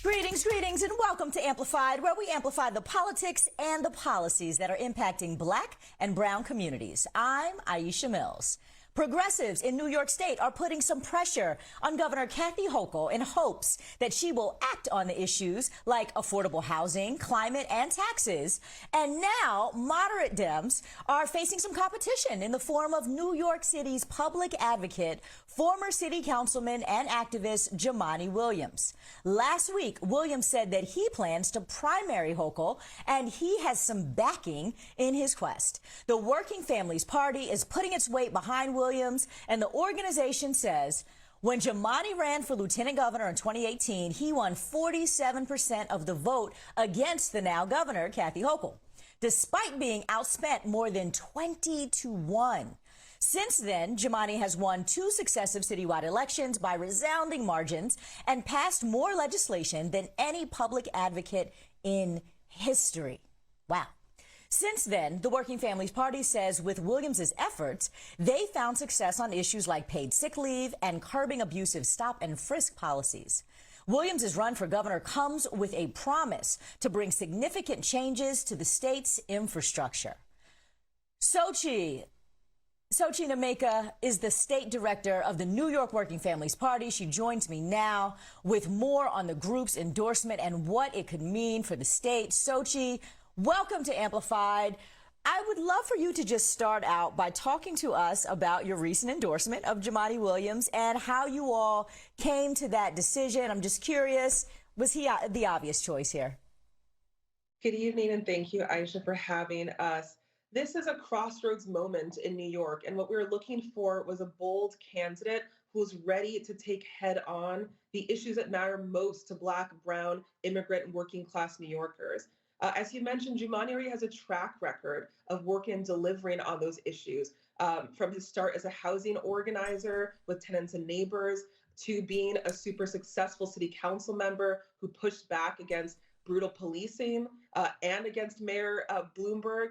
Greetings, and welcome to Amplified, where we amplify the politics and the policies that are impacting Black and brown communities. I'm Aisha Mills. Progressives in New York State are putting some pressure on Governor Kathy Hochul in hopes that she will act on the issues like affordable housing, climate, and taxes. And now moderate Dems are facing some competition in the form of New York City's public advocate, former city councilman and activist Jumaane Williams. Last week, Williams said that he plans to primary Hochul, and he has some backing in his quest. The Working Families Party is putting its weight behind Williams, and the organization says when Jumaane ran for lieutenant governor in 2018, he won 47% of the vote against the now governor, Kathy Hochul, despite being outspent more than 20-1. Since then, Jumaane has won 2 successive citywide elections by resounding margins and passed more legislation than any public advocate in history. Wow. Since then, the Working Families Party says with Williams' efforts, they found success on issues like paid sick leave and curbing abusive stop and frisk policies. Williams' run for governor comes with a promise to bring significant changes to the state's infrastructure. Sochie Nnaemeka is the state director of the New York Working Families Party. She joins me now with more on the group's endorsement and what it could mean for the state. Sochi, welcome to Amplified. I would love for you to just start out by talking to us about your recent endorsement of Jumaane Williams and how you all came to that decision. I'm just curious, was he the obvious choice here? Good evening, and thank you, Aisha, for having us. This is a crossroads moment in New York, and what we were looking for was a bold candidate who's ready to take head on the issues that matter most to Black, brown, immigrant, and working class New Yorkers. As you mentioned, Jumaane already has a track record of working and delivering on those issues, from his start as a housing organizer with tenants and neighbors to being a super successful city council member who pushed back against brutal policing and against Mayor Bloomberg,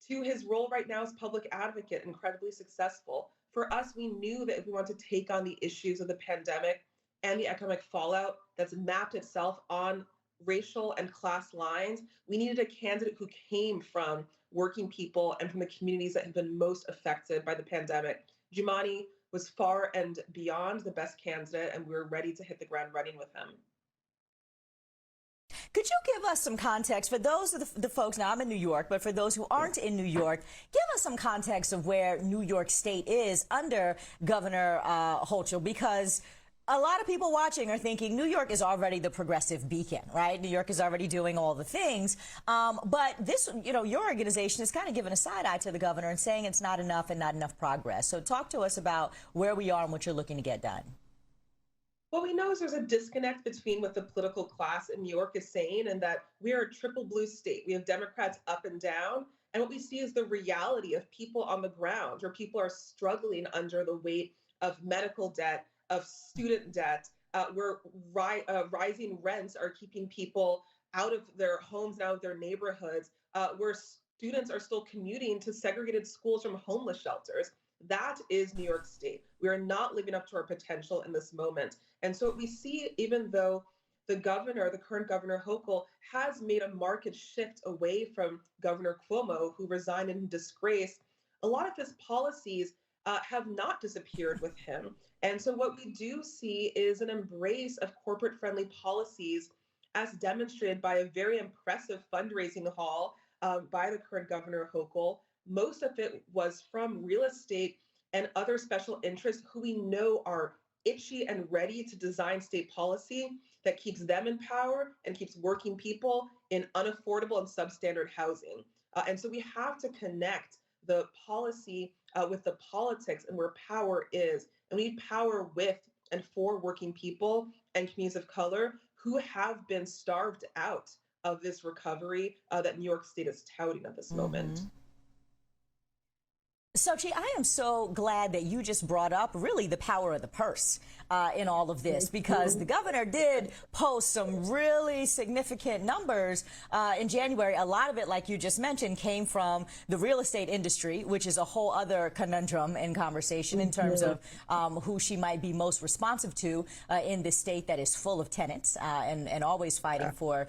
to his role right now as public advocate, incredibly successful. For us, we knew that if we want to take on the issues of the pandemic and the economic fallout that's mapped itself on racial and class lines, we needed a candidate who came from working people and from the communities that have been most affected by the pandemic. Jumaane was far and beyond the best candidate, and we were ready to hit the ground running with him. Could you give us some context for those of the folks, now I'm in New York, but for those who aren't in New York, give us some context of where New York State is under Governor Hochul, because a lot of people watching are thinking New York is already the progressive beacon, right? New York is already doing all the things. But this, your organization is kind of giving a side eye to the governor and saying it's not enough and not enough progress. So talk to us about where we are and what you're looking to get done. What we know is there's a disconnect between what the political class in New York is saying and that we are a triple blue state. We have Democrats up and down. And what we see is the reality of people on the ground, where people are struggling under the weight of medical debt, of student debt, where rising rents are keeping people out of their homes and out of their neighborhoods, where students are still commuting to segregated schools from homeless shelters. That is New York State. We are not living up to our potential in this moment. And so what we see, even though the current governor Hochul, has made a marked shift away from Governor Cuomo, who resigned in disgrace, a lot of his policies have not disappeared with him. And so what we do see is an embrace of corporate-friendly policies, as demonstrated by a very impressive fundraising haul by the current governor Hochul. Most of it was from real estate and other special interests who we know are itchy and ready to design state policy that keeps them in power and keeps working people in unaffordable and substandard housing. And so we have to connect the policy with the politics and where power is. And we need power with and for working people and communities of color who have been starved out of this recovery that New York State is touting at this moment. Sochi, I am so glad that you just brought up really the power of the purse in all of this, because the governor did post some really significant numbers in January. A lot of it, like you just mentioned, came from the real estate industry, which is a whole other conundrum in conversation in terms of who she might be most responsive to in this state that is full of tenants and always fighting for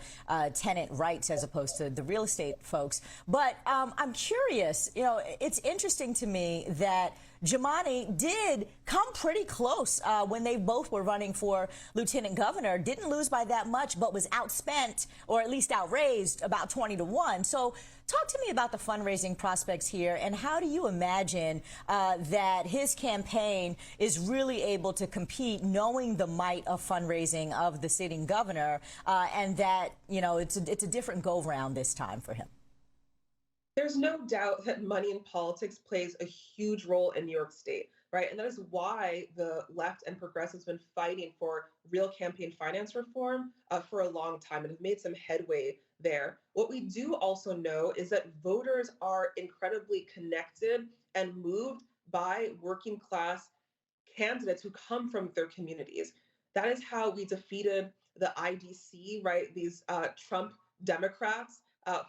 tenant rights as opposed to the real estate folks. But I'm curious, you know, it's interesting to me that Jumaane did come pretty close when they both were running for lieutenant governor, didn't lose by that much, but was outspent or at least outraised about 20-1. So talk to me about the fundraising prospects here, and how do you imagine that his campaign is really able to compete, knowing the might of fundraising of the sitting governor, and that, you know, it's a different go-round this time for him? There's no doubt that money in politics plays a huge role in New York State, right? And that is why the left and progressives have been fighting for real campaign finance reform for a long time and have made some headway there. What we do also know is that voters are incredibly connected and moved by working class candidates who come from their communities. That is how we defeated the IDC, right? These Trump Democrats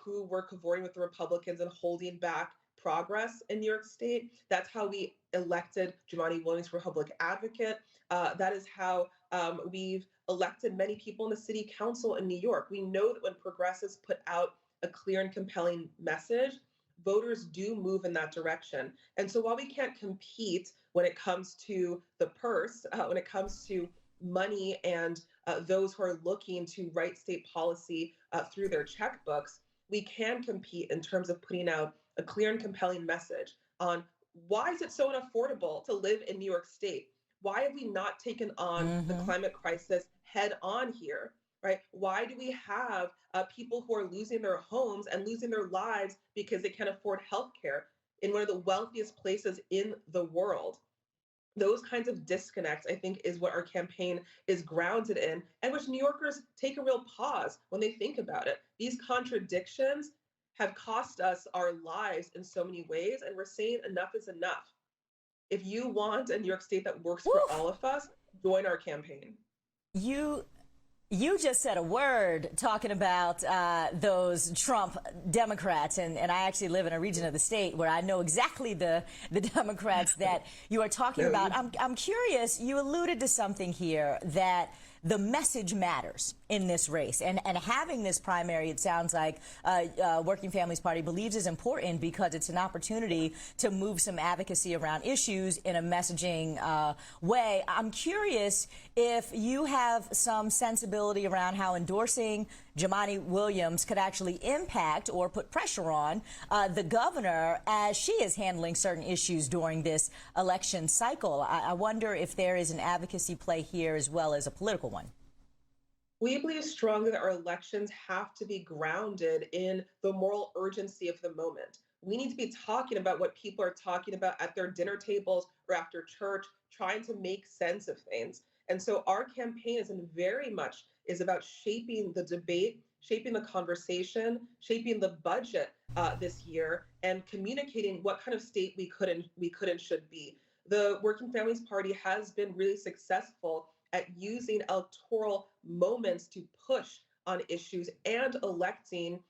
who were cavorting with the Republicans and holding back progress in New York State. That's how we elected Jumaane Williams for public advocate. That is how we've elected many people in the city council in New York. We know that when progressives put out a clear and compelling message, voters do move in that direction. And so while we can't compete when it comes to the purse, when it comes to money and those who are looking to write state policy through their checkbooks, we can compete in terms of putting out a clear and compelling message on why is it so unaffordable to live in New York State? Why have we not taken on the climate crisis head on here? Right? Why do we have people who are losing their homes and losing their lives because they can't afford healthcare in one of the wealthiest places in the world? Those kinds of disconnects, I think, is what our campaign is grounded in, and which New Yorkers take a real pause when they think about it. These contradictions have cost us our lives in so many ways, and we're saying enough is enough. If you want a New York State that works for all of us, join our campaign. You just said a word talking about those Trump Democrats, and I actually live in a region of the state where I know exactly the Democrats that you are talking about. I'm curious, you alluded to something here, that the message matters in this race, and having this primary, it sounds like Working Families Party believes is important because it's an opportunity to move some advocacy around issues in a messaging way. I'm curious if you have some sensibility around how endorsing Jumaane Williams could actually impact or put pressure on the governor as she is handling certain issues during this election cycle. I wonder if there is an advocacy play here as well as a political one. We believe strongly that our elections have to be grounded in the moral urgency of the moment. We need to be talking about what people are talking about at their dinner tables or after church, trying to make sense of things. And so our campaign is about shaping the debate, shaping the conversation, shaping the budget this year, and communicating what kind of state we could and should be. The Working Families Party has been really successful at using electoral moments to push on issues and electing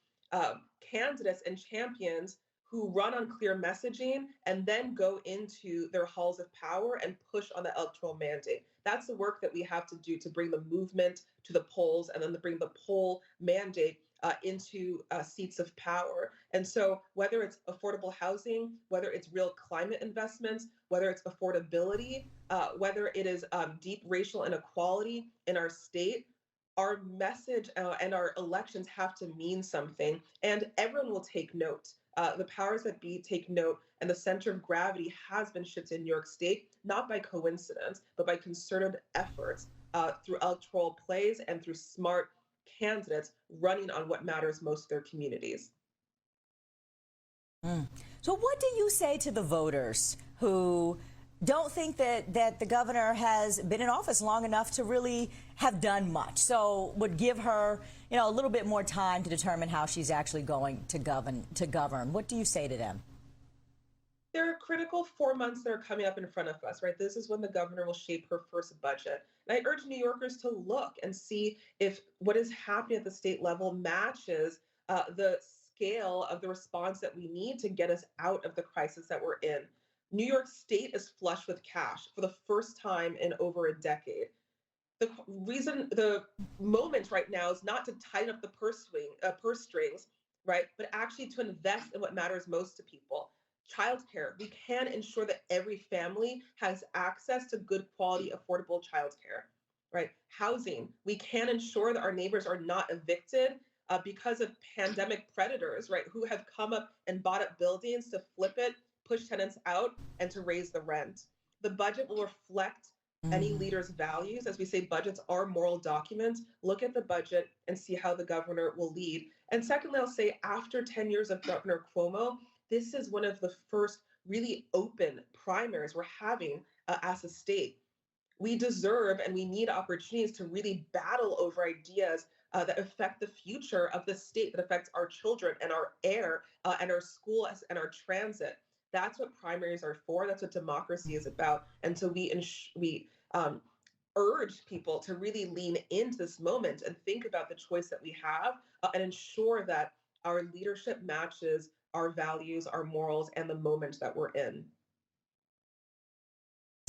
candidates and champions who run on clear messaging and then go into their halls of power and push on the electoral mandate. That's the work that we have to do to bring the movement to the polls and then to bring the poll mandate into seats of power. And so whether it's affordable housing, whether it's real climate investments, whether it's affordability, whether it is deep racial inequality in our state, our message and our elections have to mean something, and everyone will take note. The powers that be take note, and the center of gravity has been shifted in New York State, not by coincidence, but by concerted efforts through electoral plays and through smart candidates running on what matters most to their communities. So what do you say to the voters who don't think that the governor has been in office long enough to really have done much, so would give her, you know, a little bit more time to determine how she's actually going to govern? What do you say to them? There are critical 4 months that are coming up in front of us, right? This is when the governor will shape her first budget. And I urge New Yorkers to look and see if what is happening at the state level matches the scale of the response that we need to get us out of the crisis that we're in. New York State is flush with cash for the first time in over a decade. The moment right now is not to tighten up the purse strings, right, but actually to invest in what matters most to people. Childcare. We can ensure that every family has access to good quality, affordable childcare, right? Housing. We can ensure that our neighbors are not evicted because of pandemic predators, right, who have come up and bought up buildings to flip it, push tenants out, and to raise the rent. The budget will reflect any leader's values. As we say, budgets are moral documents. Look at the budget and see how the governor will lead. And secondly, I'll say after 10 years of Governor Cuomo, this is one of the first really open primaries we're having as a state. We deserve and we need opportunities to really battle over ideas that affect the future of the state, that affects our children and our air and our schools and our transit. That's what primaries are for. That's what democracy is about. And so we urge people to really lean into this moment and think about the choice that we have and ensure that our leadership matches our values, our morals, and the moment that we're in.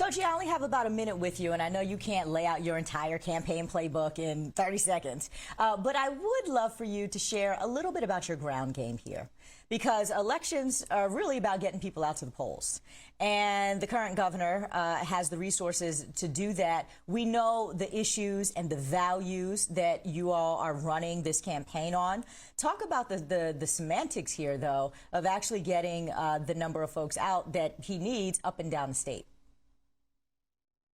Sochi, I only have about a minute with you, and I know you can't lay out your entire campaign playbook in 30 seconds, but I would love for you to share a little bit about your ground game here, because elections are really about getting people out to the polls, and the current governor has the resources to do that. We know the issues and the values that you all are running this campaign on. Talk about the semantics here, though, of actually getting the number of folks out that he needs up and down the state.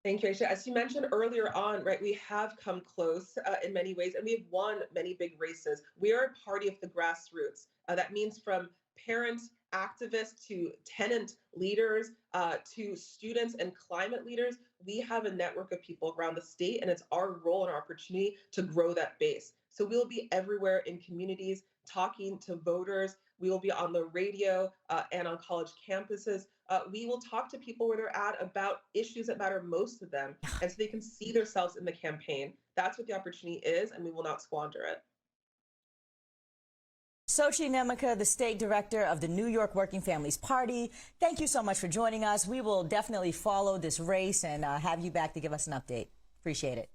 Thank you, Aisha. As you mentioned earlier on, right, we have come close in many ways, and we've won many big races. We are a party of the grassroots. That means from parents, activists, to tenant leaders, to students and climate leaders. We have a network of people around the state, and it's our role and our opportunity to grow that base. So we'll be everywhere in communities, talking to voters. We will be on the radio and on college campuses. We will talk to people where they're at about issues that matter most to them, and so they can see themselves in the campaign. That's what the opportunity is, and we will not squander it. Sochie Nnaemeka, the state director of the New York Working Families Party, thank you so much for joining us. We will definitely follow this race and have you back to give us an update. Appreciate it.